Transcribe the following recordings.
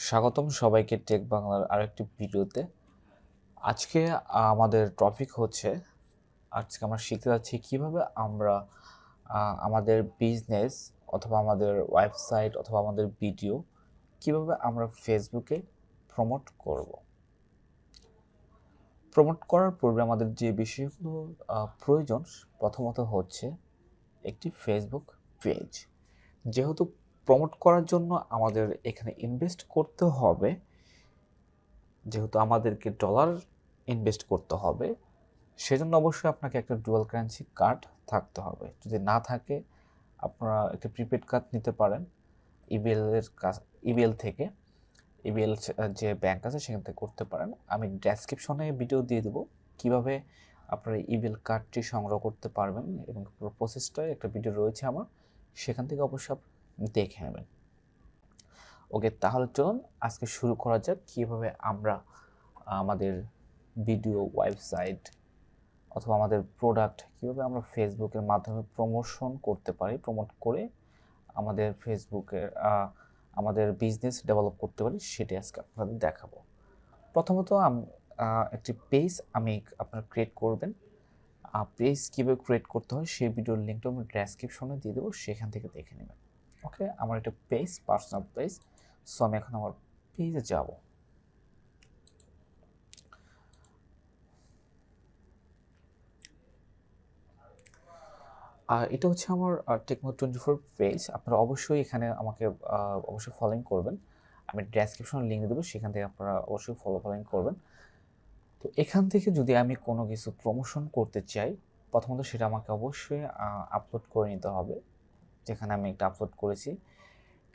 স্বাগতম সবাইকে টেক বাংলার আরেকটি ভিডিওতে। আজকে আমাদের টপিক হচ্ছে, আজকে আমরা শিখতে যাচ্ছি কিভাবে আমরা আমাদের বিজনেস অথবা আমাদের ওয়েবসাইট অথবা আমাদের ভিডিও কিভাবে আমরা ফেসবুকে প্রমোট করব। প্রমোট করার পূর্বে আমাদের যে বিষয়গুলো প্রয়োজন, প্রথমত হচ্ছে একটি ফেসবুক পেজ। যেহেতু প্রমোট করার জন্য আমাদের এখানে ইনভেস্ট করতে হবে, যেহেতু আমাদেরকে ডলার ইনভেস্ট করতে হবে, সেজন্য অবশ্যই আপনাকে একটা ডুয়াল কারেন্সি কার্ড থাকতে হবে। যদি না থাকে, আপনারা একটা প্রিপেড কার্ড নিতে পারেন ইবিএল থেকে। ইবিএল যে ব্যাংক আছে সেখান থেকে করতে পারেন। আমি ডেসক্রিপশনে ভিডিও দিয়ে দেবো কীভাবে আপনারা ইবিএল কার্ডটি সংগ্রহ করতে পারবেন, এবং পুরো প্রসেসটায় একটা ভিডিও রয়েছে আমার, সেখান থেকে অবশ্যই আপনি দেখে নেবেন। ওকে, তাহলে চলুন আজকে শুরু করা যাক কীভাবে আমরা আমাদের ভিডিও, ওয়েবসাইট অথবা আমাদের প্রোডাক্ট কীভাবে আমরা ফেসবুকের মাধ্যমে প্রমোশন করতে পারি, প্রমোট করে আমাদের ফেসবুকের আমাদের বিজনেস ডেভেলপ করতে পারি, সেটি আজকে আপনাদের দেখাবো। প্রথমত একটি পেজ আপনারা ক্রিয়েট করবেন। পেজ কীভাবে ক্রিয়েট করতে হয় সেই ভিডিওর লিঙ্কটা আমি ডেসক্রিপশনে দিয়ে দেবো, সেখান থেকে দেখে নেবেন। ওকে, আমার একটা পেজ, পার্সোনাল পেজ। সো আমি এখন আমার পেজে যাব। এটা হচ্ছে আমার টেকনো24 পেজ। আপনারা অবশ্যই এখানে আমাকে অবশ্যই ফলোইং করবেন। আমি ডেসক্রিপশনে লিঙ্ক দেবো, সেখান থেকে আপনারা অবশ্যই ফলোইং করবেন। তো এখান থেকে যদি আমি কোনো কিছু প্রমোশন করতে চাই, প্রথমত সেটা আমাকে অবশ্যই আপলোড করে নিতে হবে। যেখানে আমি একটা আপলোড করেছি,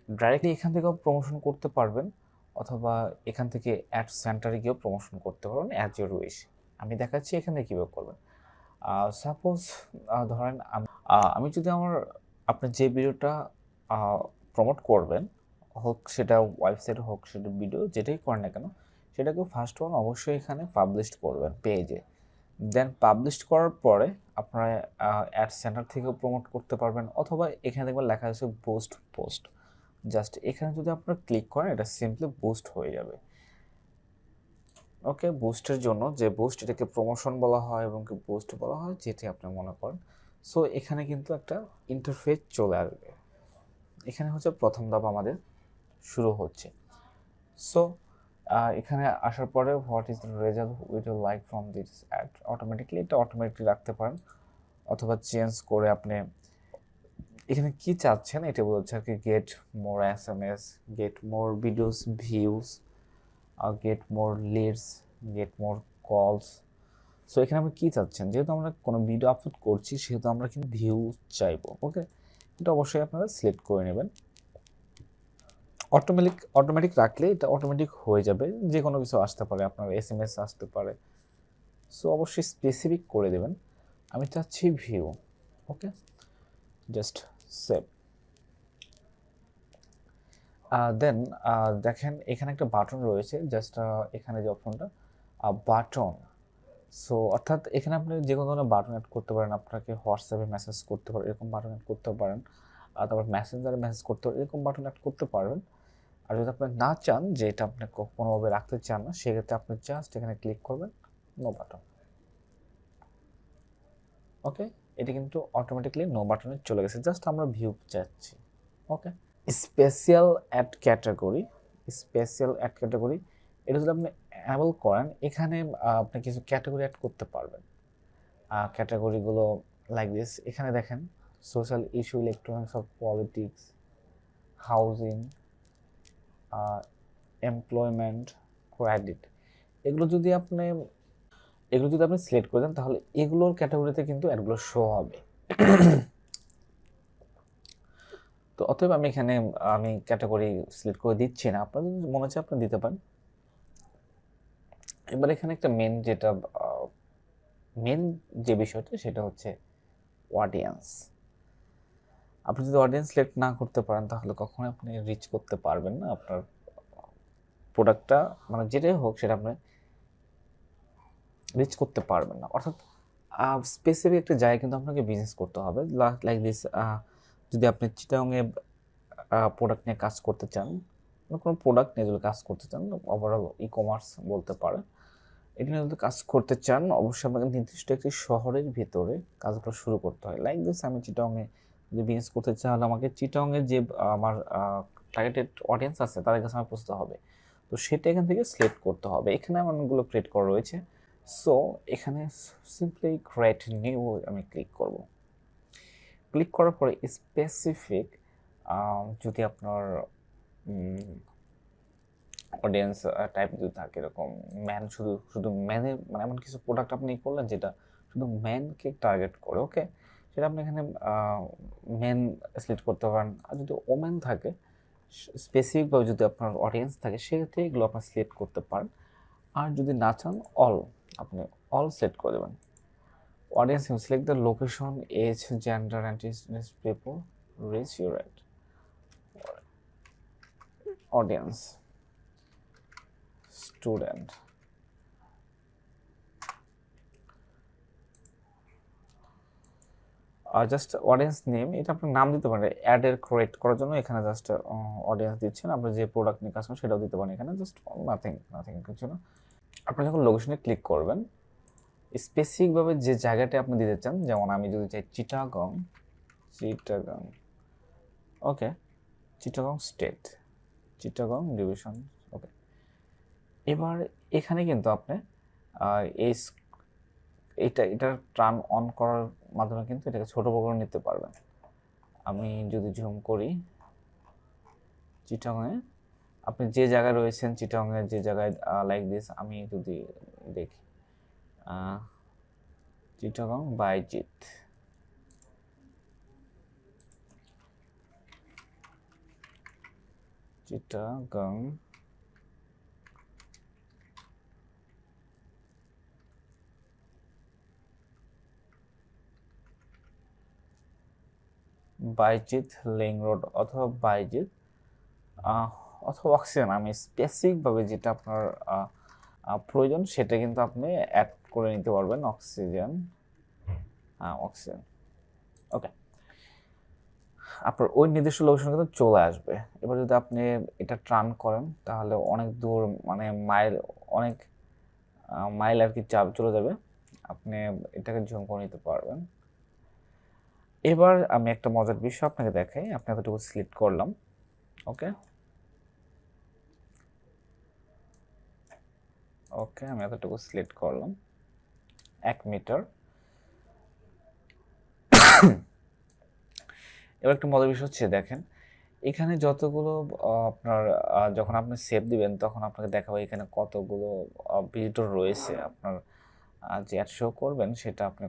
ডাইরেক্টলি এখান থেকেও প্রমোশন করতে পারবেন, অথবা এখান থেকে অ্যাড সেন্টারে গিয়েও প্রমোশন করতে পারবেন, অ্যাজ ইউর উইশ। আমি দেখাচ্ছি এখানে কীভাবে করবেন। সাপোজ ধরেন আমি যদি আপনি যে ভিডিওটা প্রমোট করবেন, হোক সেটা ওয়েবসাইট, হোক সেটা ভিডিও, যেটাই করেন না কেন, সেটাকে ফার্স্ট ওয়ান অবশ্যই এখানে পাবলিশ করবেন পেজে। দেন পাবলিশ করার পরে আপনারা অ্যাড সেন্টার থেকেও প্রমোট করতে পারবেন, অথবা এখানে দেখবেন লেখা আছে বুস্ট পোস্ট। জাস্ট এখানে যদি আপনারা ক্লিক করেন, এটা সিম্পলি বুস্ট হয়ে যাবে। ওকে, বুস্টের জন্য যে বুস্ট, এটাকে প্রমোশন বলা হয় এবং কি বুস্ট বলা হয়, যেটি আপনি মনে করেন। সো এখানে কিন্তু একটা ইন্টারফেস চলে আসবে। এখানে হচ্ছে প্রথম ধাপ আমাদের শুরু হচ্ছে। সো এখানে আসার পরে what is the result would you like from this ad, automatically এটা অটোমেটিকলি রাখতে পারেন, অথবা চেঞ্জ করে আপনি এখানে কি চাচ্ছেন এটা বলছে আর কি। Get more SMS, get more videos views, get more Leeds, get more কলস। সো এখানে আমরা কী চাচ্ছেন, যেহেতু আমরা কোনো ভিডিও আপলোড করছি, সেহেতু আমরা কিন্তু ভিউ চাইবো। ওকে, এটা অবশ্যই আপনারা সিলেক্ট করে নেবেন। অটোমেটিক রাখলে এটা অটোমেটিক হয়ে যাবে, যে কোনো কিছু আসতে পারে, আপনার SMS আসতে পারে। সো অবশ্যই স্পেসিফিক করে দেবেন, আমি চাচ্ছি ভিউ। ওকে, জাস্ট সেভ। দেন দেখেন এখানে একটা বাটন রয়েছে, জাস্ট এখানে যে অপশনটা বাটন। সো অর্থাৎ এখানে আপনি যে কোনো ধরনের বাটন অ্যাড করতে পারেন। আপনাকে হোয়াটসঅ্যাপে মেসেজ করতে পারেন, এরকম বাটন অ্যাড করতে পারেন। তারপর মেসেঞ্জারে মেসেজ করতে পারেন, এরকম বাটন অ্যাড করতে পারবেন। আর যদি আপনি না চান যে এটা আপনি কোনোভাবে রাখতে চান না, সেক্ষেত্রে আপনি জাস্ট এখানে ক্লিক করবেন, নো বাটন। ওকে, এটি কিন্তু অটোমেটিকলি নো বাটনে চলে গেছে, জাস্ট আমরা ভিউ চাচ্ছি। ওকে, স্পেশাল অ্যাড ক্যাটাগরি, এটা যদি আপনি অ্যানেবল করেন, এখানে আপনি কিছু ক্যাটাগরি অ্যাড করতে পারবেন। ক্যাটাগরিগুলো লাইক দিস, এখানে দেখেন social issue, electronics of politics, housing, employment, credit. এগুলো যদি আপনি সিলেক্ট করে দেন, তাহলে এগুলোর ক্যাটাগরিতে কিন্তু অ্যাডগুলো শো হবে। তো অতএব আমি এখানে ক্যাটাগরি সিলেক্ট করে দিচ্ছি না, আপনাদের মনে হচ্ছে আপনি দিতে পারেন। এবার এখানে একটা মেন যে বিষয়টা, সেটা হচ্ছে অডিয়েন্স। আপনি যদি অডিয়েন্স সিলেক্ট না করতে পারেন, তাহলে কখনোই আপনি রিচ করতে পারবেন না আপনার প্রোডাক্টটা, মানে যেটাই হোক সেটা আপনি রিচ করতে পারবেন না। অর্থাৎ স্পেসিফিক একটা জায়গায় কিন্তু আপনাকে বিজনেস করতে হবে। লাইক দিস, যদি আপনি চিটাগংয়ে প্রোডাক্ট নিয়ে কাজ করতে চান, কোনো প্রোডাক্ট নিয়ে যদি কাজ করতে চান, ওভারঅল ই কমার্স বলতে পারেন, এটা নিয়ে যদি কাজ করতে চান অবশ্যই আপনাকে নির্দিষ্ট একটি শহরের ভিতরে কাজগুলো শুরু করতে হয়। লাইক দিস, আমি চিটাগংয়ে যদি বিজনেস করতে চাই তাহলে আমাকে চিটাগংয়ের যে আমার টার্গেটেড অডিয়েন্স আছে তাদের কাছে আমার পৌঁছতে হবে। তো সেটা এখান থেকে সিলেক্ট করতে হবে। এখানে অনেকগুলো ক্রিয়েট করা রয়েছে। সো এখানে সিম্পলি ক্রিয়েট নিউ আমি ক্লিক করব। ক্লিক করার পরে স্পেসিফিক যদি আপনার অডিয়েন্স টাইপ যদি থাকে এরকম ম্যান, শুধু শুধু ম্যানের মানে এমন কিছু প্রোডাক্ট আপনি করলেন যেটা শুধু ম্যানকে টার্গেট করে, ওকে, সেটা আপনি এখানে মেন সিলেক্ট করতে পারেন। আর যদি ওমেন থাকে স্পেসিফিকভাবে যদি আপনার অডিয়েন্স থাকে সেক্ষেত্রে এগুলো আপনি সিলেক্ট করতে পারেন। আর যদি না চান অল, আপনি অল সিলেক্ট করে দেবেন। Audience you select the location, age, gender and people, reach your right audience student. আর জাস্ট অডিয়েন্স নেম, এটা আপনার নাম দিতে পারেন অ্যাডের ক্রিয়েট করার জন্য। এখানে জাস্ট অডিয়েন্স দিচ্ছেন, আপনি যে প্রোডাক্ট নিয়ে কাজ করেন সেটাও দিতে পারেন এখানে, জাস্ট নাথিং কিছু না। আপনি যখন লোকেশনে ক্লিক করবেন স্পেসিফিকভাবে যে জায়গাটা আপনি দিতে চান, যেমন আমি যদি চাই চিটাগং, ওকে, চিটাগং স্টেট, চিটাগং ডিভিশন, ওকে। এবার এখানে কিন্তু আপনি এই এটার টার্ন অন করার মাধ্যমে কিন্তু এটাকে ছোট বড় করে নিতে পারবেন। আমি যদি জুম করি চিটাগংয়ে, আপনি যে জায়গায় রয়েছেন চিটাগংয়ের যে জায়গায় লাইক দিস, আমি যদি দেখি চিটাগং বাইজিৎ, চিটাগং বাইজিৎ লিং রোড অথবা বাইজিৎ অথবা অক্সিজেন, আমি স্পেসিফিকভাবে যেটা আপনার প্রয়োজন সেটা কিন্তু আপনি অ্যাড করে নিতে পারবেন। অক্সিজেন, অক্সিজেন, ওকে, আপনার ওই নির্দিষ্ট লোকেশন কিন্তু চলে আসবে। এবার যদি আপনি এটা টার্ন করেন তাহলে অনেক দূর, মানে মাইল, অনেক মাইল আর কি চাপ চলে যাবে, আপনি এটাকে জুম করে নিতে পারবেন। এবার আমি একটা মজার বিষয় আপনাকে দেখাই, আপনি এতটুকু সিলেক্ট করলাম, ওকে ওকে, আমি এতটুকু সিলেক্ট করলাম 1 মিটার। এবার একটা মজার বিষয় হচ্ছে দেখেন, এখানে যতগুলো আপনার যখন আপনি সেভ দিবেন তখন আপনাকে দেখাবে এখানে কতগুলো ভিজিটর রয়েছে। আপনার যে অ্যাড শো করবেন সেটা আপনি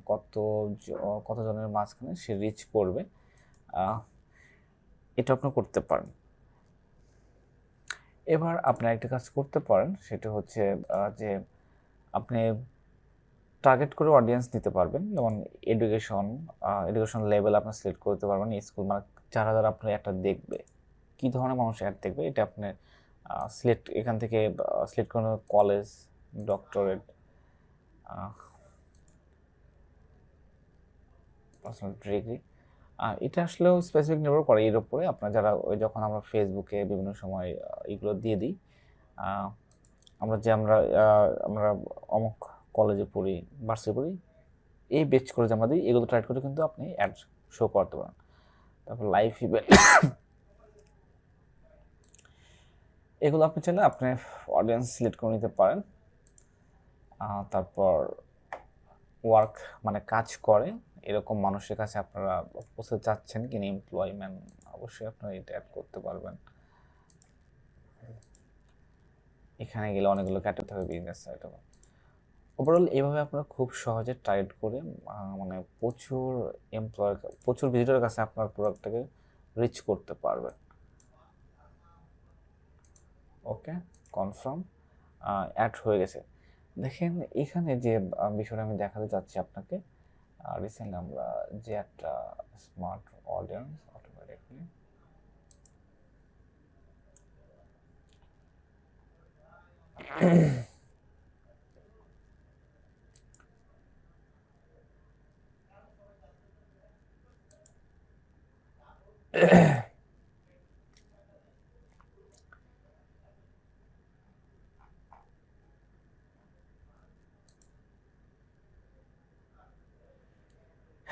কতজনের মাঝখানে সে রিচ করবে, এটা আপনি করতে পারেন। এবার আপনি একটা কাজ করতে পারেন, সেটা হচ্ছে যে আপনি টার্গেট করে অডিয়েন্স দিতে পারবেন। যেমন এডুকেশন লেভেল আপনি সিলেক্ট করতে পারবেন, স্কুল, মানে যারা যারা আপনার একটা দেখবে, কী ধরনের মানুষ অ্যাড দেখবে এটা আপনি সিলেক্ট এখান থেকে সিলেক্ট করুন। কলেজ, ডক্টরেট, পার্সোনাল ডিগ্রি, এটা আসলেও স্পেসিফিক নির্ভর করে এর উপরে। আপনার যারা ওই যখন আমরা ফেসবুকে বিভিন্ন সময় এগুলো দিয়ে দিই, আমরা অমুক কলেজে পড়ি, ভার্সিটি পড়ি, এই বেচ করে যে আমরা দিই, এগুলো ট্রাই করে কিন্তু আপনি অ্যাড শো করতে পারেন। তারপর লাইভ ইভেন্ট, এগুলো আপনি চাইলে আপনি অডিয়েন্স সিলেক্ট করে নিতে পারেন। তারপর ওয়ার্ক, মানে কাজ করে এরকম মানুষের কাছে আপনারা পৌঁছতে চাচ্ছেন কিনা, এমপ্লয়মেন্ট, অবশ্যই আপনারা এটা অ্যাড করতে পারবেন। এখানে গেলে অনেকগুলো ক্যাটাগরি হবে, বিজনেস সাইট হবে। ওভারঅল এইভাবে আপনারা খুব সহজে টার্গেট করে মানে প্রচুর ভিজিটরের কাছে আপনার প্রোডাক্টটাকে রিচ করতে পারবেন। ওকে, কনফার্ম, অ্যাড হয়ে গেছে। দেখেন এখানে যে বিষয়টা আমি দেখাতে চাচ্ছি আপনাকে, রিসেন্টলি আমরা যে একটা স্মার্ট অডিয়েন্স অটোমেটিকলি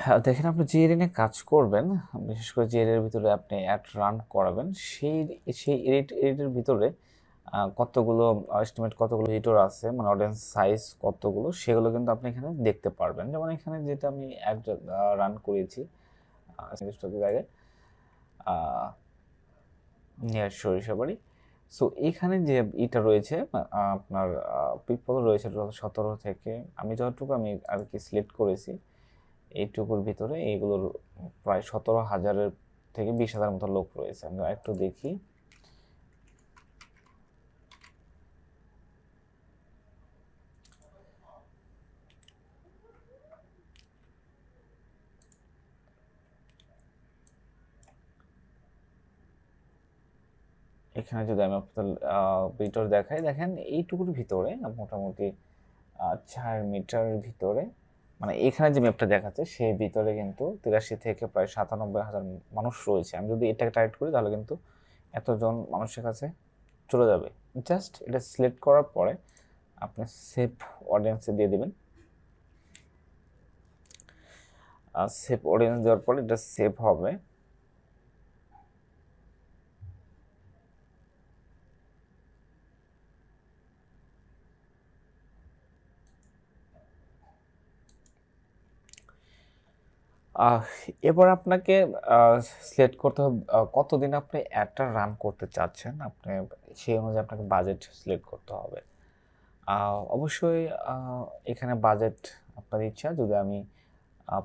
হ্যাঁ, দেখেন আপনি যে এরিয়া নিয়ে কাজ করবেন, বিশেষ করে যে এরিয়ার ভিতরে আপনি অ্যাড রান করাবেন, সেই সেই এরিয়ার ভিতরে কতগুলো এস্টিমেট কতগুলো ভিডিওর আছে, মানে অডিয়েন্স সাইজ কতগুলো, সেগুলো কিন্তু আপনি এখানে দেখতে পারবেন। যেমন এখানে যেটা আমি অ্যাড রান করেছি নির্দিষ্ট জায়গায় নিয়ার সরিষাবাড়ি। সো এখানে যে ইটা রয়েছে আপনার পিপল রয়েছে 17 থেকে, আমি যতটুকু আমি আর কি সিলেক্ট করেছি এইটুকুর ভিতরে এইগুলোর প্রায় 17,000-এর থেকে 20,000 মতো লোক রয়েছে। আমরা একটু দেখি। এখানে যদি আমি আপনাদের ভিতর দেখাই, দেখেন এইটুকুর ভিতরে মোটামুটি 4 মিটারের ভিতরে, মানে এখানে যে ম্যাপটা দেখাচ্ছে সেই ভিতরে কিন্তু 83 থেকে প্রায় 97,000 মানুষ রয়েছে। আমি যদি এটাকে টাইট করি তাহলে কিন্তু এতজন মানুষের কাছে চলে যাবে। জাস্ট এটা সিলেক্ট করার পরে আপনি সেভ অডিয়েন্সে দিয়ে দেবেন। সেভ অডিয়েন্স দেওয়ার পরে এটা সেভ হবে। আহ, এবার আপনাকে সিলেক্ট করতে হবে কতদিন আপনি অ্যাডটা রান করতে চাচ্ছেন। আপনি সেই অনুযায়ী আপনাকে বাজেট সিলেক্ট করতে হবে। অবশ্যই এখানে বাজেট আপনার ইচ্ছা। যদি আমি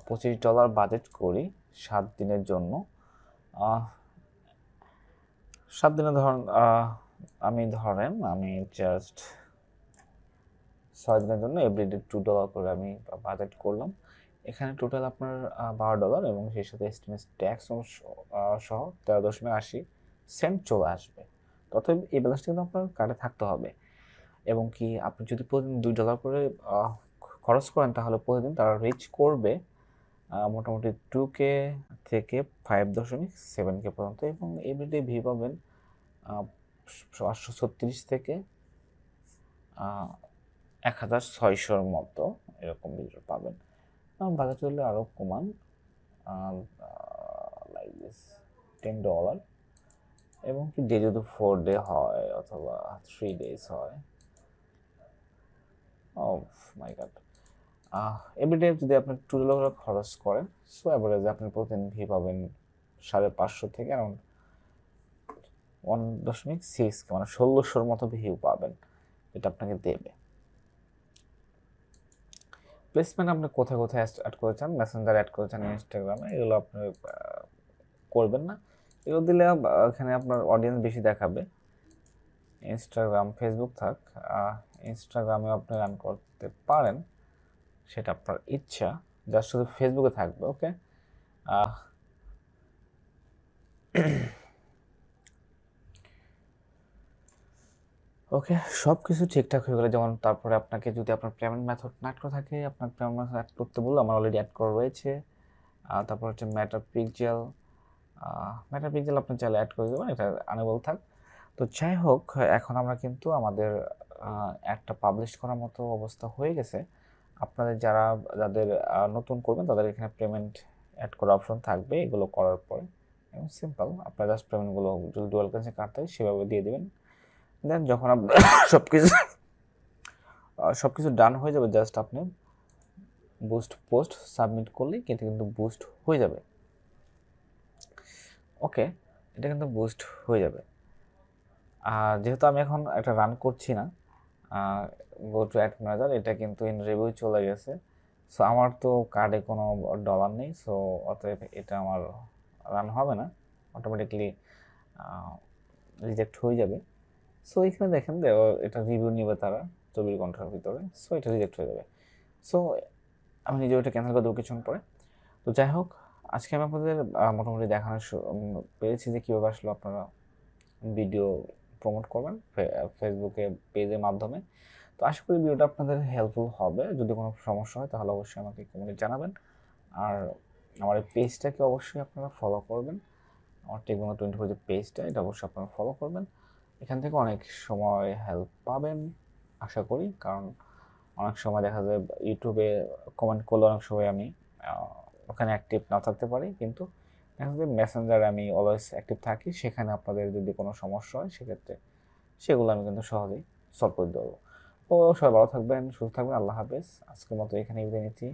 $25 বাজেট করি 7 দিনের জন্য, 7 দিনে ধরেন আমি জাস্ট 6 দিনের জন্য এভরিডে $2 করে আমি বাজেট করলাম। এখানে টোটাল আপনার $12 এবং সেই সাথে এস্টিমেট ট্যাক্স সহ 13.80 সেন্ট চলে আসবে। তথাপি এই ব্যালেন্সটা কিন্তু আপনার কার্ডে থাকতে হবে। এবং কি আপনি যদি প্রতিদিন $2 করে খরচ করেন তাহলে প্রতিদিন তারা রিচ করবে মোটামুটি 2K থেকে 5.7K পর্যন্ত, এবং এভরিডে ভিউ পাবেন 836 থেকে 1,600-র মতো এরকম ভিডিও পাবেন। বাজার চললে আরও কমান, লাইক দিস $10, এবং কি ডে যদি 4 ডে হয় অথবা 3 ডেজ হয়, ও মাই গড, এভরিডে যদি আপনি $2 করে খরচ করেন, সো অ্যাভারেজে আপনি প্রতিদিন ভি পাবেন 550 থেকে অ্যারাউন্ড 1.6, মানে 1,600-র মতো ভিউ পাবেন, যেটা আপনাকে দেবে। প্লেসমেন্ট আপনি কোথায় কোথায় অ্যাড করেছেন, মেসেঞ্জার অ্যাড করেছেন, ইনস্টাগ্রামে, এগুলো আপনি করবেন না। এগুলো দিলে এখানে আপনার অডিয়েন্স বেশি দেখাবে। ইনস্টাগ্রাম, ফেসবুক থাক, ইনস্টাগ্রামে আপনি রান করতে পারেন, সেটা আপনার ইচ্ছা। জাস্ট শুধু ফেসবুকে থাকবে। ওকে, ওকে, সব কিছু ঠিকঠাক হয়ে গেলে, যেমন তারপরে আপনাকে যদি আপনার পেমেন্ট মেথড না করে থাকে, আপনার পেমেন্ট মেথড অ্যাড করতে বললো, আমার অলরেডি অ্যাড করা রয়েছে। তারপর হচ্ছে ম্যাটার পিক্সেল আপনি চাইলে অ্যাড করে দেবেন, এটা আনেবল থাক। তো যাই হোক, এখন আমরা কিন্তু আমাদের অ্যাডটা পাবলিশ করার মতো অবস্থা হয়ে গেছে। আপনাদের যাদের নতুন করবেন তাদের এখানে পেমেন্ট অ্যাড করার অপশন থাকবে। এগুলো করার পরে এবং সিম্পল আপনার জাস্ট পেমেন্টগুলো যদি ডুয়াল কারেন্সি কাটতে হয় সেভাবে দিয়ে দেবেন। দেন যখন আপনার সব কিছু ডান হয়ে যাবে, জাস্ট আপনি বুস্ট পোস্ট সাবমিট করলেই কিন্তু বুস্ট হয়ে যাবে। ওকে, এটা কিন্তু বুস্ট হয়ে যাবে। যেহেতু আমি এখন একটা রান করছি না, গো টু অ্যাড ম্যানেজার, এটা কিন্তু ইন রিভিউ চলে গেছে। সো আমার তো কার্ডে কোনো ডলার নেই, সো অতএব এটা আমার রান হবে না, অটোমেটিকলি রিজেক্ট হয়ে যাবে। সো এখানে দেখেন এটা রিভিউ নেবে তারা 24 ঘন্টার ভিতরে, সো এটা রিজেক্ট হয়ে যাবে। সো আমি নিজে ওটা ক্যান্সেল করে দেবো কিছুক্ষণ পরে। তো যাই হোক, আজকে আমি আপনাদের মোটামুটি দেখানো পেরেছি যে কীভাবে আসলে আপনারা ভিডিও প্রমোট করবেন ফেসবুকে পেজের মাধ্যমে। তো আশা করি ভিডিওটা আপনাদের হেল্পফুল হবে। যদি কোনো সমস্যা হয় তাহলে অবশ্যই আমাকে কমেন্টে জানাবেন। আর আমার এই পেজটাকে অবশ্যই আপনারা ফলো করবেন। আমার টেকনোলজি 24 যে পেজটা, এটা অবশ্যই আপনারা ফলো করবেন। এখান থেকে অনেক সময় হেল্প পাবেন আশা করি, কারণ অনেক সময় দেখা যায় ইউটিউবে কমেন্ট করলে অনেক সময় আমি ওখানে অ্যাক্টিভ না থাকতে পারি, কিন্তু দেখা যাচ্ছে মেসেঞ্জারে আমি অলওয়েজ অ্যাক্টিভ থাকি। সেখানে আপনাদের যদি কোনো সমস্যা হয় সেক্ষেত্রে সেগুলো আমি কিন্তু সহজেই সলভ করে দেবো। তো সবাই ভালো থাকবেন, সুস্থ থাকবেন। আল্লাহ হাফেজ। আজকের মতো এখানে বিদায় নিচ্ছি।